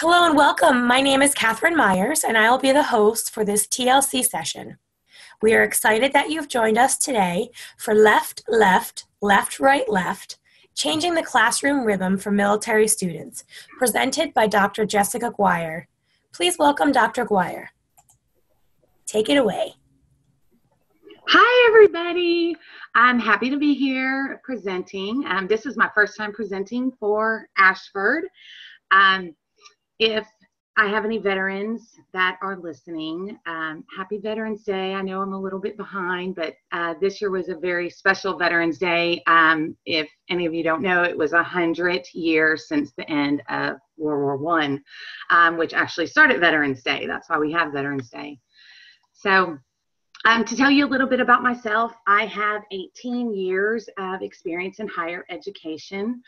Hello and welcome. My name is Catherine Myers, and I will be the host for this TLC session. We are excited that you've joined us today for Left, Left, Left, Right, Left, Changing the Classroom Rhythm for Military Students, presented by Dr. Jessica Guire. Please welcome Dr. Guire. Take it away. Hi, everybody. I'm happy to be here presenting. This is my first time presenting for Ashford. If I have any veterans that are listening, happy Veterans Day. I know I'm a little bit behind, but this year was a very special Veterans Day. If any of you don't know, it was 100 years since the end of World War I, which actually started Veterans Day. That's why we have Veterans Day. So to tell you a little bit about myself, I have 18 years of experience in higher education.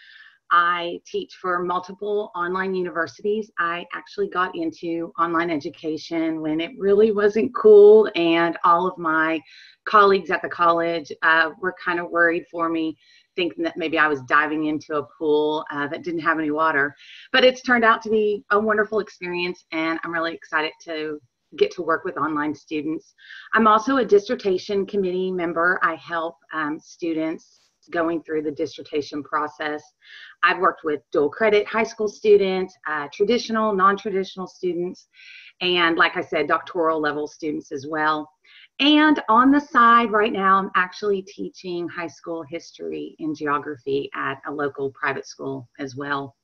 I teach for multiple online universities. I actually got into online education when it really wasn't cool, and all of my colleagues at the college were kind of worried for me, thinking that maybe I was diving into a pool that didn't have any water. But it's turned out to be a wonderful experience, and I'm really excited to get to work with online students. I'm also a dissertation committee member. I help students going through the dissertation process. I've worked with dual credit high school students, traditional, non-traditional students, and like I said, doctoral level students as well. And on the side right now, I'm actually teaching high school history and geography at a local private school as well.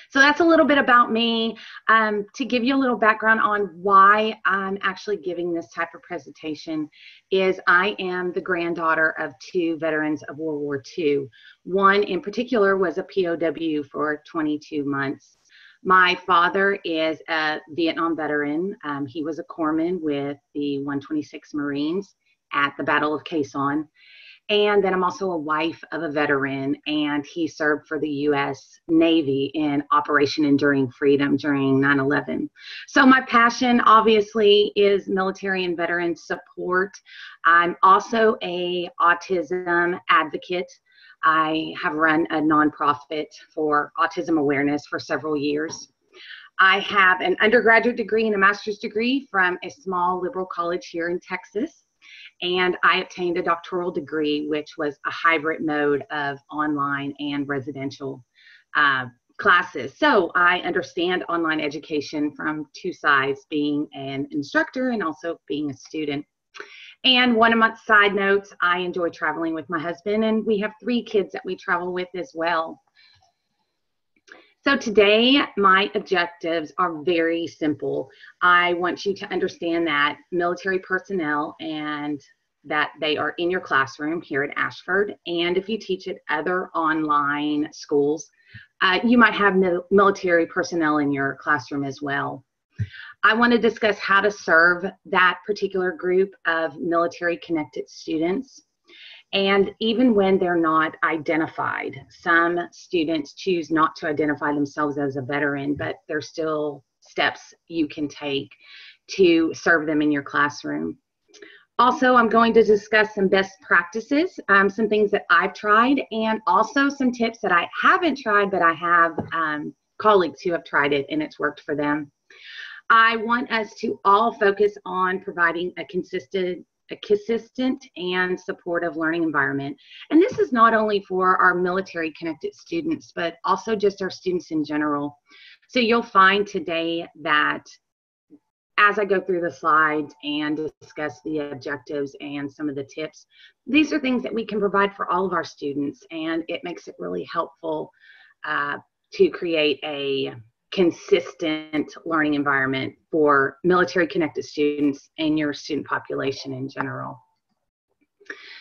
So that's a little bit about me. To give you a little background on why I'm actually giving this type of presentation is I am the granddaughter of two veterans of World War II. One in particular was a POW for 22 months. My father is a Vietnam veteran. He was a corpsman with the 126 Marines at the Battle of Quezon City. And then I'm also a wife of a veteran, and he served for the U.S. Navy in Operation Enduring Freedom during 9/11. So my passion, obviously, is military and veteran support. I'm also a autism advocate. I have run a nonprofit for autism awareness for several years. I have an undergraduate degree and a master's degree from a small liberal college here in Texas. And I obtained a doctoral degree, which was a hybrid mode of online and residential classes. So I understand online education from two sides, being an instructor and also being a student. And one of my side notes, I enjoy traveling with my husband, and we have 3 kids that we travel with as well. So today, my objectives are very simple. I want you to understand that military personnel and that they are in your classroom here at Ashford. And if you teach at other online schools, you might have military personnel in your classroom as well. I want to discuss how to serve that particular group of military connected students. And even when they're not identified, some students choose not to identify themselves as a veteran, but there's still steps you can take to serve them in your classroom. Also, I'm going to discuss some best practices, some things that I've tried, and also some tips that I haven't tried, but I have colleagues who have tried it and it's worked for them. I want us to all focus on providing a consistent and supportive learning environment. And this is not only for our military connected students, but also just our students in general. So you'll find today that as I go through the slides and discuss the objectives and some of the tips, these are things that we can provide for all of our students, and it makes it really helpful to create a consistent learning environment for military connected students and your student population in general.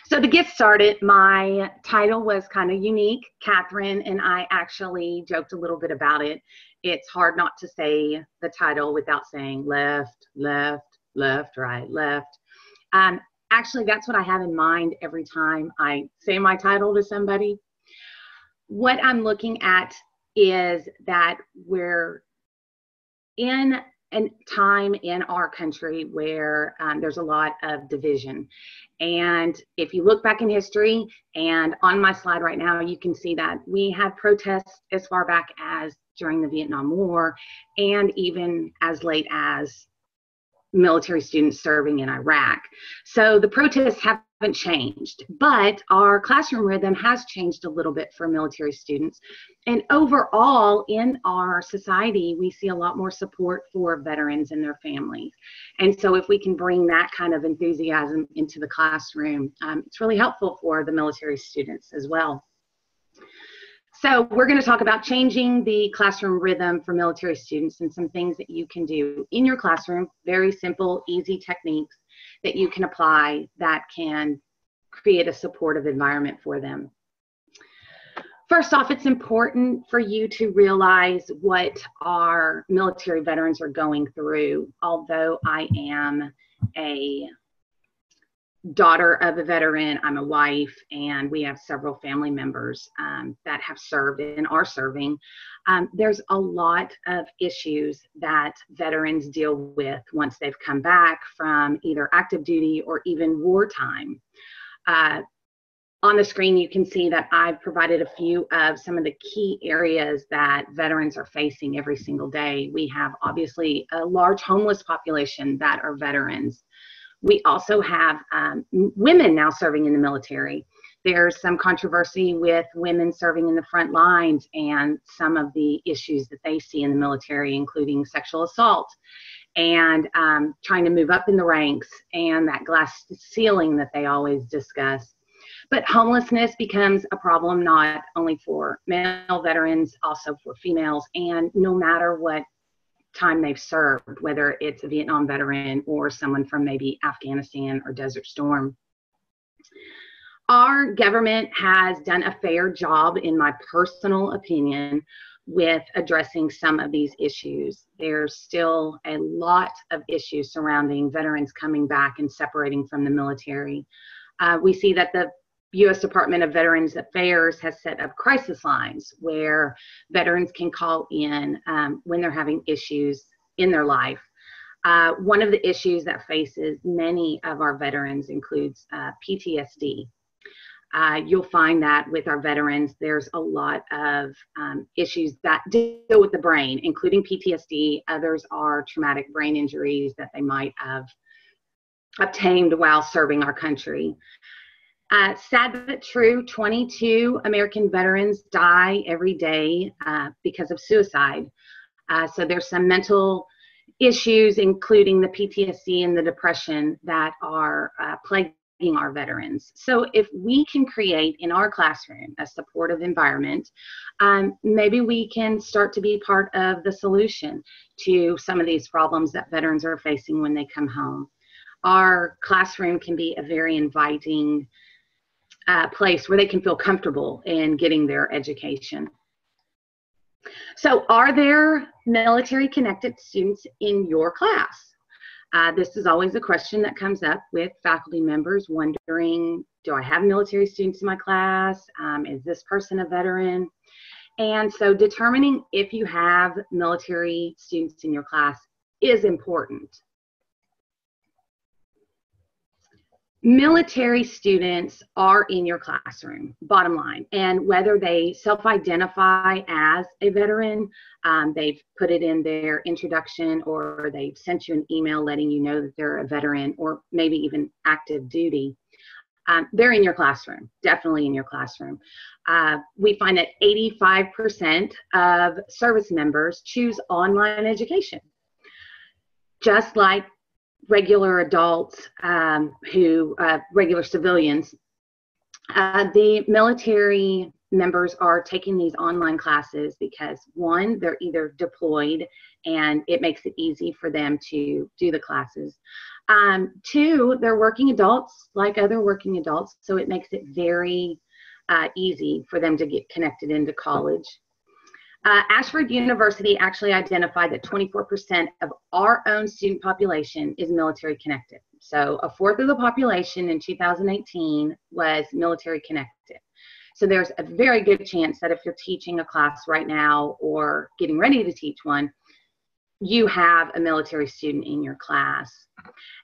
So to get started, my title was kind of unique. Catherine and I actually joked a little bit about it. It's hard not to say the title without saying left, left, left, right, left. Actually, that's what I have in mind every time I say my title to somebody. What I'm looking at is that we're in a time in our country where there's a lot of division. And if you look back in history, and on my slide right now, you can see that we had protests as far back as during the Vietnam War, and even as late as military students serving in Iraq. So the protests haven't changed, but our classroom rhythm has changed a little bit for military students. And overall, in our society, we see a lot more support for veterans and their families. And so if we can bring that kind of enthusiasm into the classroom, it's really helpful for the military students as well. So we're going to talk about changing the classroom rhythm for military students and some things that you can do in your classroom, very simple, easy techniques that you can apply that can create a supportive environment for them. First off, it's important for you to realize what our military veterans are going through. Although I am a daughter of a veteran, I'm a wife, and we have several family members that have served and are serving. There's a lot of issues that veterans deal with once they've come back from either active duty or even wartime. On the screen, you can see that I've provided a few of some of the key areas that veterans are facing every single day. We have obviously a large homeless population that are veterans. We also have women now serving in the military. There's some controversy with women serving in the front lines and some of the issues that they see in the military, including sexual assault and trying to move up in the ranks and that glass ceiling that they always discuss. But homelessness becomes a problem not only for male veterans, also for females, and no matter what time they've served, whether it's a Vietnam veteran or someone from maybe Afghanistan or Desert Storm. Our government has done a fair job, in my personal opinion, with addressing some of these issues. There's still a lot of issues surrounding veterans coming back and separating from the military. We see that the U.S. Department of Veterans Affairs has set up crisis lines where veterans can call in when they're having issues in their life. One of the issues that faces many of our veterans includes PTSD. You'll find that with our veterans, there's a lot of issues that deal with the brain, including PTSD. Others are traumatic brain injuries that they might have obtained while serving our country. Sad but true, 22 American veterans die every day because of suicide. So there's some mental issues, including the PTSD and the depression, that are plaguing our veterans. So if we can create in our classroom a supportive environment, maybe we can start to be part of the solution to some of these problems that veterans are facing when they come home. Our classroom can be a very inviting place where they can feel comfortable in getting their education. So are there military connected students in your class? This is always a question that comes up with faculty members wondering, do I have military students in my class? Is this person a veteran? And so determining if you have military students in your class is important. Military students are in your classroom, bottom line, and whether they self-identify as a veteran, they've put it in their introduction, or they've sent you an email letting you know that they're a veteran, or maybe even active duty, they're in your classroom, definitely in your classroom. We find that 85% of service members choose online education, just like regular adults regular civilians. The military members are taking these online classes because, one, they're either deployed and it makes it easy for them to do the classes. Two, they're working adults like other working adults, so it makes it very easy for them to get connected into college. Ashford University actually identified that 24% of our own student population is military connected. So a fourth of the population in 2018 was military connected. So there's a very good chance that if you're teaching a class right now or getting ready to teach one, you have a military student in your class.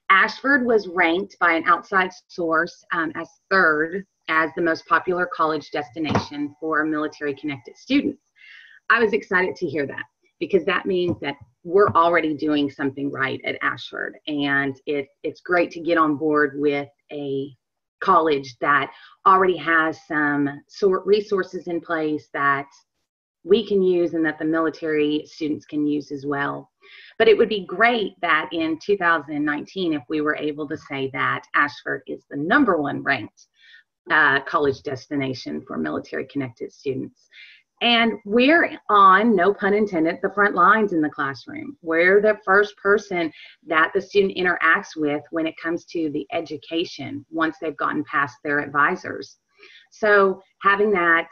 Ashford was ranked by an outside source as third as the most popular college destination for military connected students. I was excited to hear that, because that means that we're already doing something right at Ashford. And it's great to get on board with a college that already has some resources in place that we can use and that the military students can use as well. But it would be great that in 2019, if we were able to say that Ashford is the #1 ranked college destination for military connected students. And we're on, no pun intended, the front lines in the classroom. We're the first person that the student interacts with when it comes to the education once they've gotten past their advisors. So having that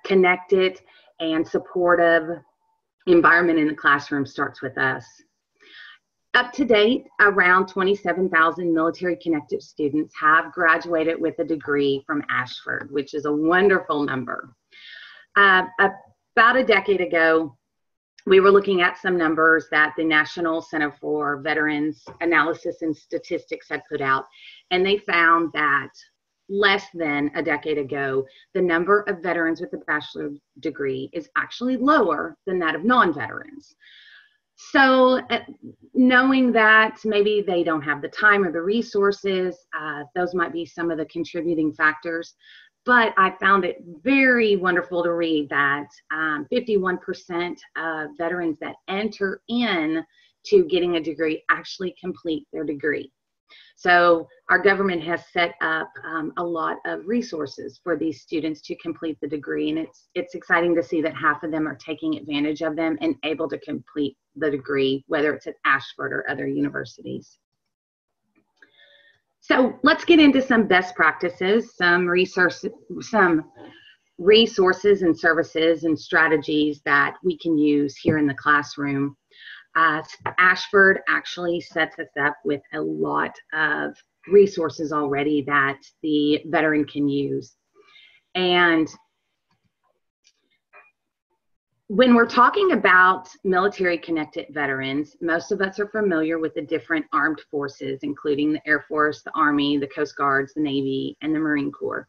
connected and supportive environment in the classroom starts with us. Up to date, around 27,000 military connected students have graduated with a degree from Ashford, which is a wonderful number. About a decade ago, we were looking at some numbers that the National Center for Veterans Analysis and Statistics had put out, and they found that less than a decade ago, the number of veterans with a bachelor's degree is actually lower than that of non-veterans. So knowing that maybe they don't have the time or the resources, those might be some of the contributing factors. But I found it very wonderful to read that 51% of veterans that enter in to getting a degree actually complete their degree. So our government has set up a lot of resources for these students to complete the degree, and it's exciting to see that half of them are taking advantage of them and able to complete the degree, whether it's at Ashford or other universities. So let's get into some best practices, some resources and services and strategies that we can use here in the classroom. Ashford actually sets us up with a lot of resources already that the veteran can use. And when we're talking about military connected veterans, most of us are familiar with the different armed forces, including the Air Force, the Army, the Coast Guards, the Navy, and the Marine Corps.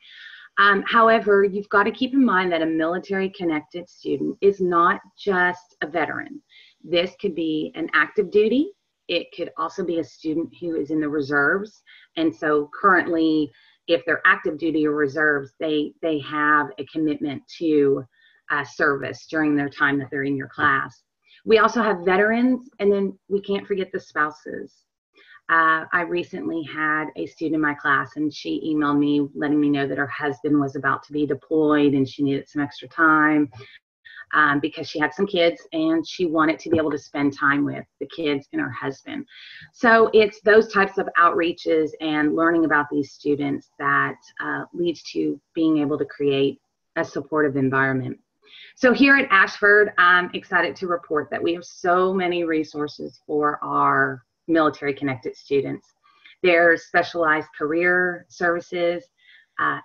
However, you've got to keep in mind that a military connected student is not just a veteran. This could be an active duty. It could also be a student who is in the reserves. And so currently, if they're active duty or reserves, they have a commitment to service during their time that they're in your class. We also have veterans, and then we can't forget the spouses. I recently had a student in my class, and she emailed me letting me know that her husband was about to be deployed and she needed some extra time. Because she had some kids and she wanted to be able to spend time with the kids and her husband. So it's those types of outreaches and learning about these students that leads to being able to create a supportive environment. So here at Ashford, I'm excited to report that we have so many resources for our military connected students. There's specialized career services,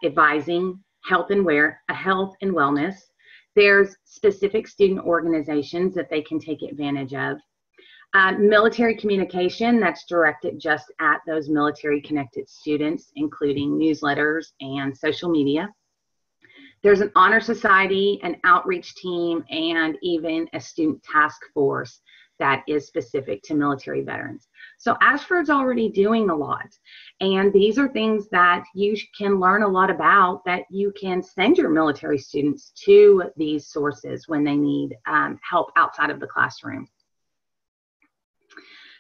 advising, health and wellness. There's specific student organizations that they can take advantage of. Military communication that's directed just at those military connected students, including newsletters and social media. There's an honor society, an outreach team, and even a student task force that is specific to military veterans. So Ashford's already doing a lot. And these are things that you can learn a lot about, that you can send your military students to these sources when they need help outside of the classroom.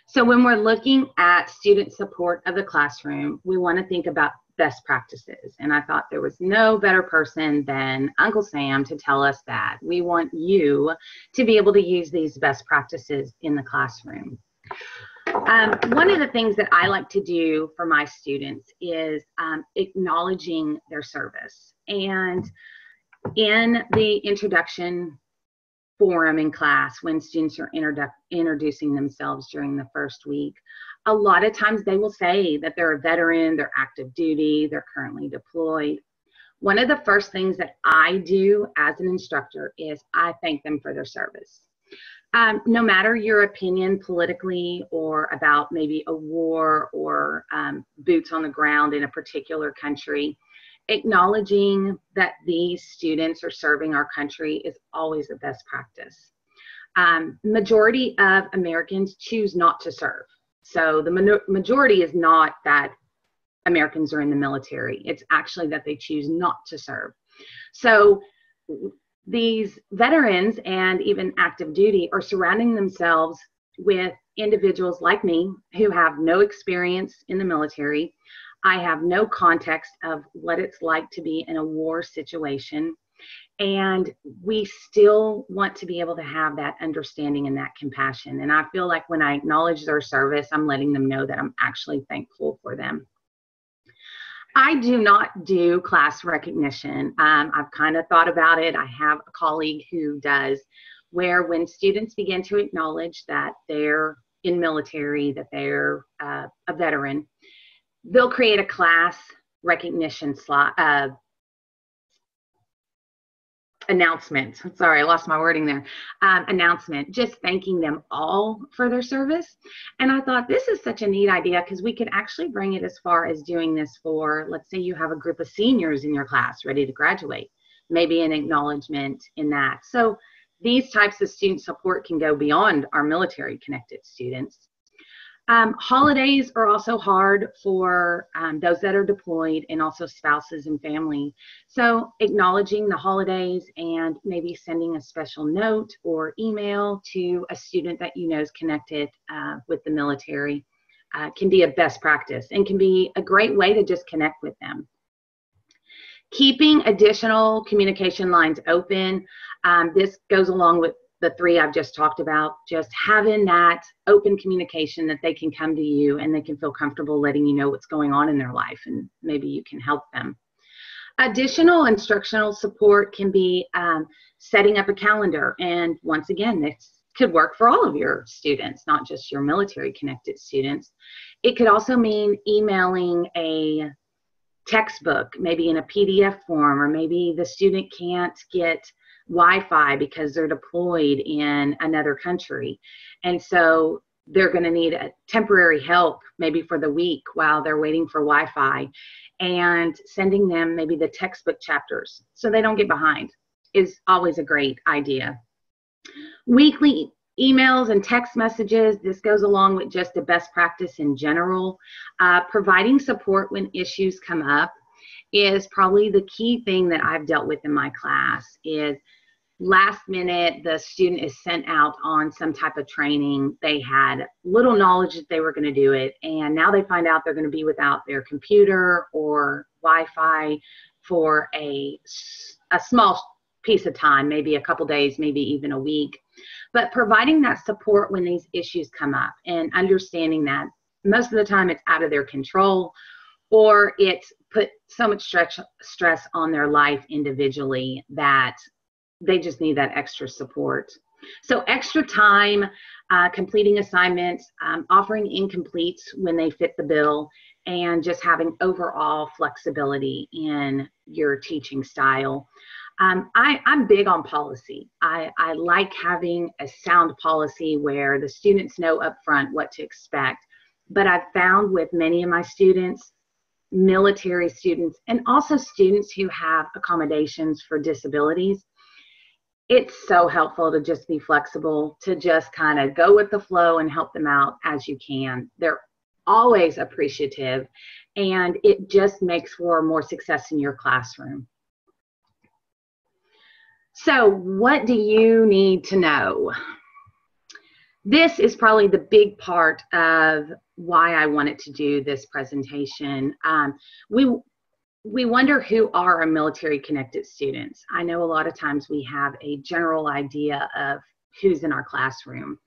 So when we're looking at student support of the classroom, we want to think about best practices. And I thought there was no better person than Uncle Sam to tell us that. We want you to be able to use these best practices in the classroom. One of the things that I like to do for my students is acknowledging their service. And in the introduction forum in class, when students are introducing themselves during the first week, a lot of times they will say that they're a veteran, they're active duty, they're currently deployed. One of the first things that I do as an instructor is I thank them for their service. No matter your opinion politically or about maybe a war or boots on the ground in a particular country, acknowledging that these students are serving our country is always the best practice. Majority of Americans choose not to serve. So the majority is not that Americans are in the military. It's actually that they choose not to serve. So these veterans and even active duty are surrounding themselves with individuals like me who have no experience in the military. I have no context of what it's like to be in a war situation. And we still want to be able to have that understanding and that compassion. And I feel like when I acknowledge their service, I'm letting them know that I'm actually thankful for them. I do not do class recognition. I've kind of thought about it. I have a colleague who does, where when students begin to acknowledge that they're in military, that they're a veteran, they'll create a class recognition slot, announcement. Sorry, I lost my wording there. Announcement, just thanking them all for their service. And I thought this is such a neat idea because we could actually bring it as far as doing this for, let's say you have a group of seniors in your class ready to graduate, maybe an acknowledgement in that. So these types of student support can go beyond our military connected students. Holidays are also hard for those that are deployed and also spouses and family. So acknowledging the holidays and maybe sending a special note or email to a student that you know is connected with the military can be a best practice and can be a great way to just connect with them. Keeping additional communication lines open. This goes along with the three I've just talked about, just having that open communication that they can come to you and they can feel comfortable letting you know what's going on in their life and maybe you can help them. Additional instructional support can be setting up a calendar. And once again, this could work for all of your students, not just your military connected students. It could also mean emailing a textbook, maybe in a PDF form, or maybe the student can't get Wi-Fi because they're deployed in another country. And so they're going to need a temporary help maybe for the week while they're waiting for Wi-Fi, and sending them maybe the textbook chapters so they don't get behind is always a great idea. Weekly emails and text messages, this goes along with just the best practice in general. Providing support when issues come up is probably the key thing that I've dealt with in my class. Is last minute, the student is sent out on some type of training. They had little knowledge that they were going to do it, and now they find out they're going to be without their computer or Wi-Fi for a small piece of time, maybe a couple days, maybe even a week. But providing that support when these issues come up and understanding that most of the time it's out of their control, or it's put so much stress on their life individually that they just need that extra support. So extra time, completing assignments, offering incompletes when they fit the bill, and just having overall flexibility in your teaching style. I'm big on policy. I like having a sound policy where the students know upfront what to expect. But I've found with many of my students, military students, and also students who have accommodations for disabilities, it's so helpful to just be flexible, to just kind of go with the flow and help them out as you can. They're always appreciative, and it just makes for more success in your classroom. So what do you need to know? This is probably the big part of why I wanted to do this presentation. We wonder who are our military connected students. I know a lot of times we have a general idea of who's in our classroom.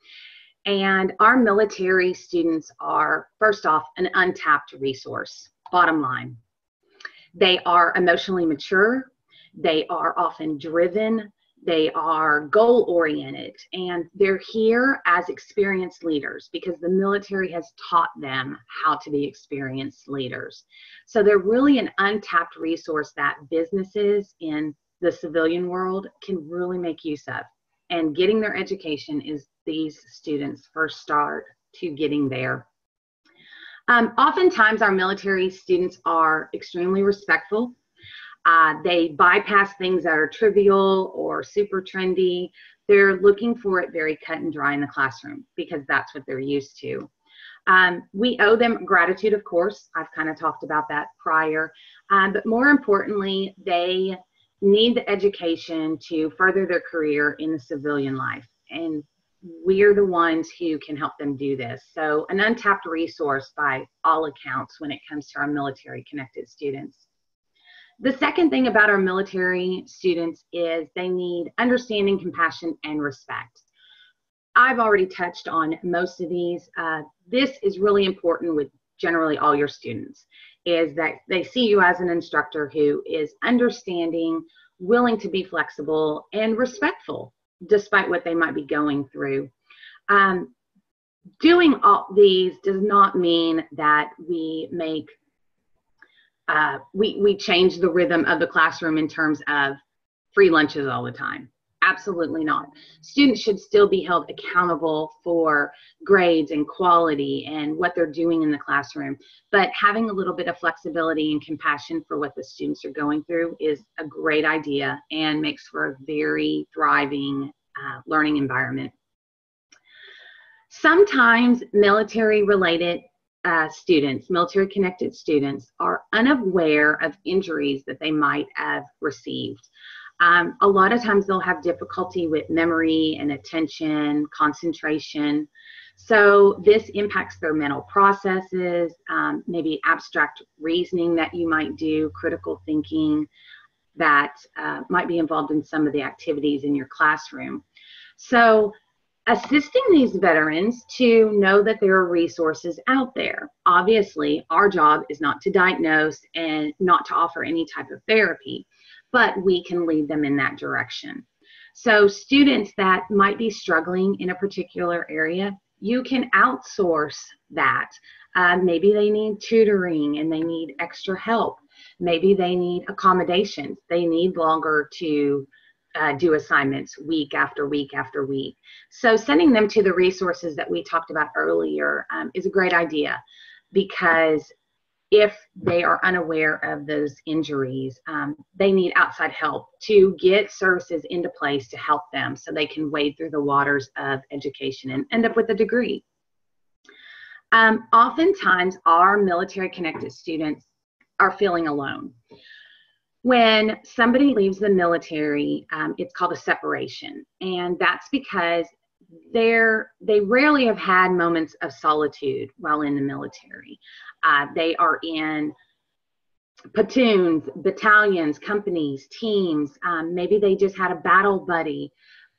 And our military students are, first off, an untapped resource, bottom line. They are emotionally mature. They are often driven. They are goal-oriented, and they're here as experienced leaders because the military has taught them how to be experienced leaders. So they're really an untapped resource that businesses in the civilian world can really make use of. And getting their education is these students' first start to getting there. Oftentimes, our military students are extremely respectful. They bypass things that are trivial or super trendy. They're looking for it very cut and dry in the classroom because that's what they're used to. We owe them gratitude, of course. I've kind of talked about that prior. But more importantly, they need the education to further their career in the civilian life. And we're the ones who can help them do this. So an untapped resource by all accounts when it comes to our military connected students. The second thing about our military students is they need understanding, compassion, and respect. I've already touched on most of these. This is really important with generally all your students, is that they see you as an instructor who is understanding, willing to be flexible, and respectful despite what they might be going through. Doing all these does not mean that we make we change the rhythm of the classroom in terms of free lunches all the time. Absolutely not. Students should still be held accountable for grades and quality and what they're doing in the classroom. But having a little bit of flexibility and compassion for what the students are going through is a great idea and makes for a very thriving learning environment. Sometimes military-related students, military-connected students, are unaware of injuries that they might have received. A lot of times they'll have difficulty with memory and attention, concentration. So this impacts their mental processes, maybe abstract reasoning that you might do, critical thinking that might be involved in some of the activities in your classroom. So assisting these veterans to know that there are resources out there. Obviously, our job is not to diagnose and not to offer any type of therapy, but we can lead them in that direction. So students that might be struggling in a particular area, you can outsource that. Maybe they need tutoring and they need extra help. Maybe they need accommodations. They need longer to do assignments week after week after week. So sending them to the resources that we talked about earlier is a great idea, because if they are unaware of those injuries, they need outside help to get services into place to help them so they can wade through the waters of education and end up with a degree. Oftentimes, our military-connected students are feeling alone. When somebody leaves the military, it's called a separation, and that's because they rarely have had moments of solitude while in the military. They are in platoons, battalions, companies, teams. Maybe they just had a battle buddy,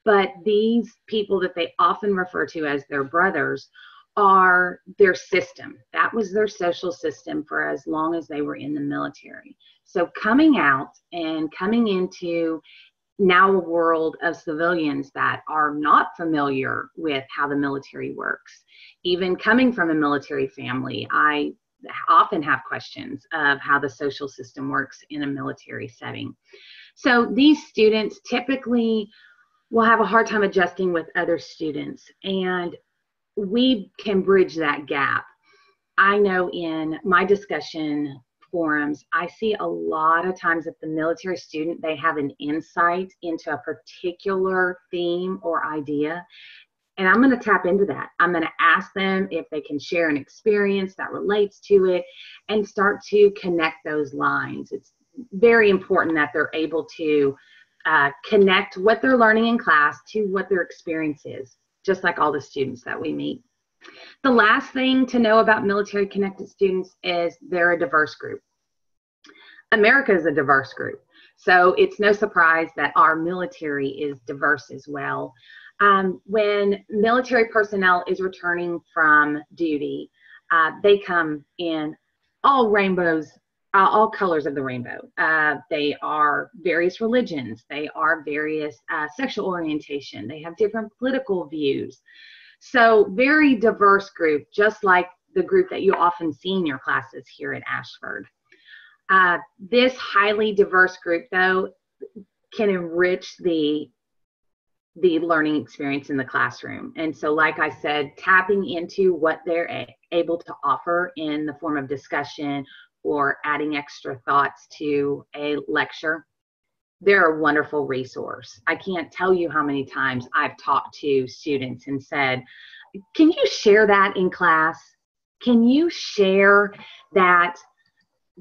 but these people that they often refer to as their brothers are their system. That was their social system for as long as they were in the military. So coming out and coming into now a world of civilians that are not familiar with how the military works, even coming from a military family, I often have questions of how the social system works in a military setting. So these students typically will have a hard time adjusting with other students, and we can bridge that gap. I know in my discussion forums, I see a lot of times that the military student, they have an insight into a particular theme or idea, and I'm going to tap into that. I'm going to ask them if they can share an experience that relates to it and start to connect those lines. It's very important that they're able to connect what they're learning in class to what their experience is, just like all the students that we meet. The last thing to know about military connected students is they're a diverse group. America is a diverse group, so it's no surprise that our military is diverse as well. When military personnel is returning from duty, they come in all rainbows, all colors of the rainbow. They are various religions. They are various sexual orientation. They have different political views. So very diverse group, just like the group that you often see in your classes here at Ashford. This highly diverse group, though, can enrich the learning experience in the classroom. And so, like I said, tapping into what they're able to offer in the form of discussion or adding extra thoughts to a lecture, they're a wonderful resource. I can't tell you how many times I've talked to students and said, can you share that in class? Can you share that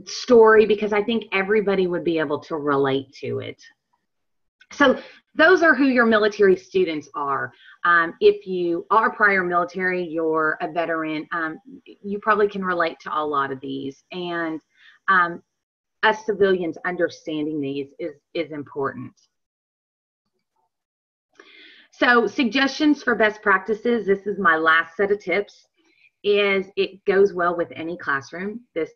story? Because I think everybody would be able to relate to it. So those are who your military students are. If you are prior military, you're a veteran, you probably can relate to a lot of these. And us civilians understanding these is important. So suggestions for best practices, this is my last set of tips, is it goes well with any classroom. This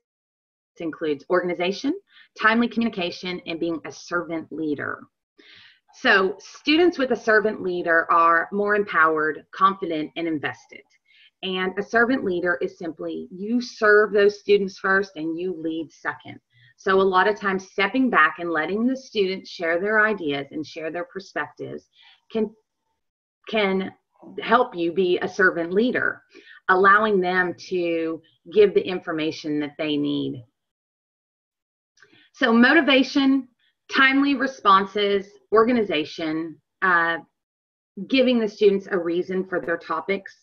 includes organization, timely communication, and being a servant leader. So students with a servant leader are more empowered, confident, and invested. And a servant leader is simply you serve those students first and you lead second. So a lot of times stepping back and letting the students share their ideas and share their perspectives can help you be a servant leader, allowing them to give the information that they need. So motivation, timely responses, organization, giving the students a reason for their topics,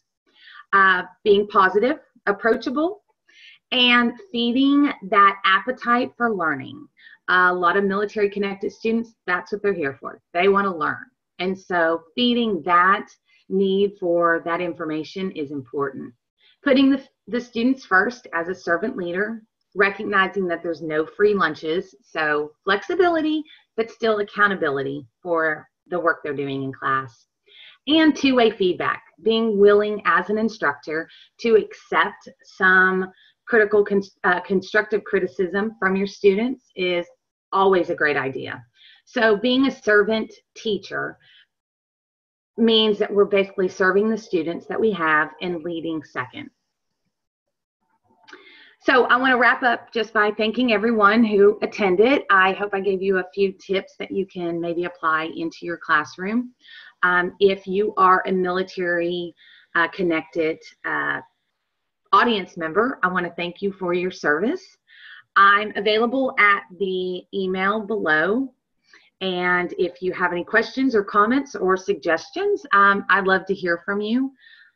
being positive, approachable, and feeding that appetite for learning. A lot of military connected students, that's what they're here for. They want to learn. And so feeding that need for that information is important. Putting the students first as a servant leader, recognizing that there's no free lunches, so flexibility, but still accountability for the work they're doing in class. And two-way feedback, being willing as an instructor to accept some critical, constructive criticism from your students is always a great idea. So being a servant teacher means that we're basically serving the students that we have and leading second. So I want to wrap up just by thanking everyone who attended. I hope I gave you a few tips that you can maybe apply into your classroom. If you are a military connected audience member, I want to thank you for your service. I'm available at the email below. And if you have any questions or comments or suggestions, I'd love to hear from you.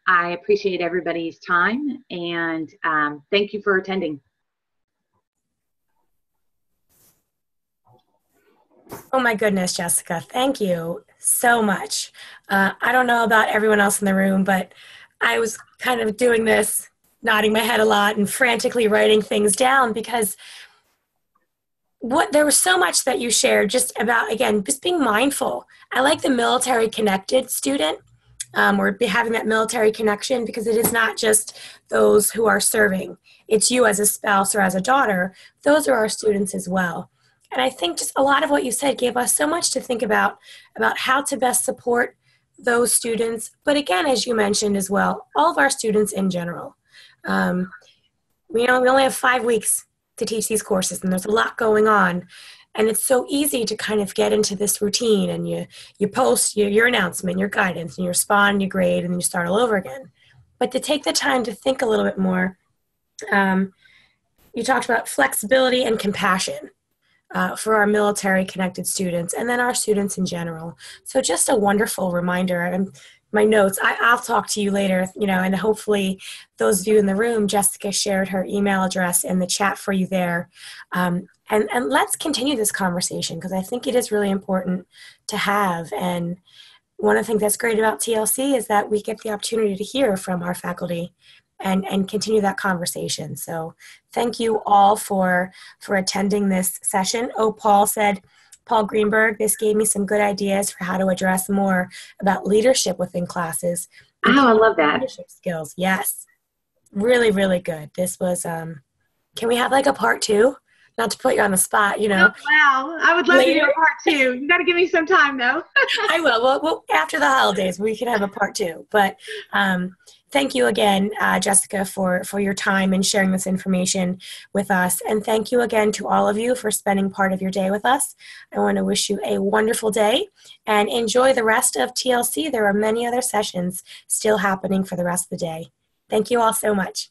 I appreciate everybody's time, and thank you for attending. Oh my goodness, Jessica, thank you so much. I don't know about everyone else in the room, but I was kind of doing this, nodding my head a lot and frantically writing things down because there was so much that you shared just about, again, just being mindful. I like the military connected student. Or having that military connection, because it is not just those who are serving. It's you as a spouse or as a daughter. Those are our students as well. And I think just a lot of what you said gave us so much to think about how to best support those students. But again, as you mentioned as well, all of our students in general. We only have 5 weeks to teach these courses, and there's a lot going on. And it's so easy to kind of get into this routine, and you post your announcement, your guidance, and you respond, you grade, and then you start all over again. But to take the time to think a little bit more, you talked about flexibility and compassion for our military-connected students, and then our students in general. So just a wonderful reminder. And my notes, I'll talk to you later, and hopefully those of you in the room, Jessica shared her email address in the chat for you there. And let's continue this conversation, because I think it is really important to have. And one of the things that's great about TLC is that we get the opportunity to hear from our faculty and continue that conversation. So thank you all for attending this session. Oh, Paul Greenberg, this gave me some good ideas for how to address more about leadership within classes. Oh, I love that. Leadership skills, yes. Really, really good. This was, can we have like a part 2? Not to put you on the spot, Oh, wow. I would love to do a part 2. You got to give me some time, though. I will. Well, after the holidays, we can have a part 2. But thank you again, Jessica, for your time and sharing this information with us. And thank you again to all of you for spending part of your day with us. I want to wish you a wonderful day and enjoy the rest of TLC. There are many other sessions still happening for the rest of the day. Thank you all so much.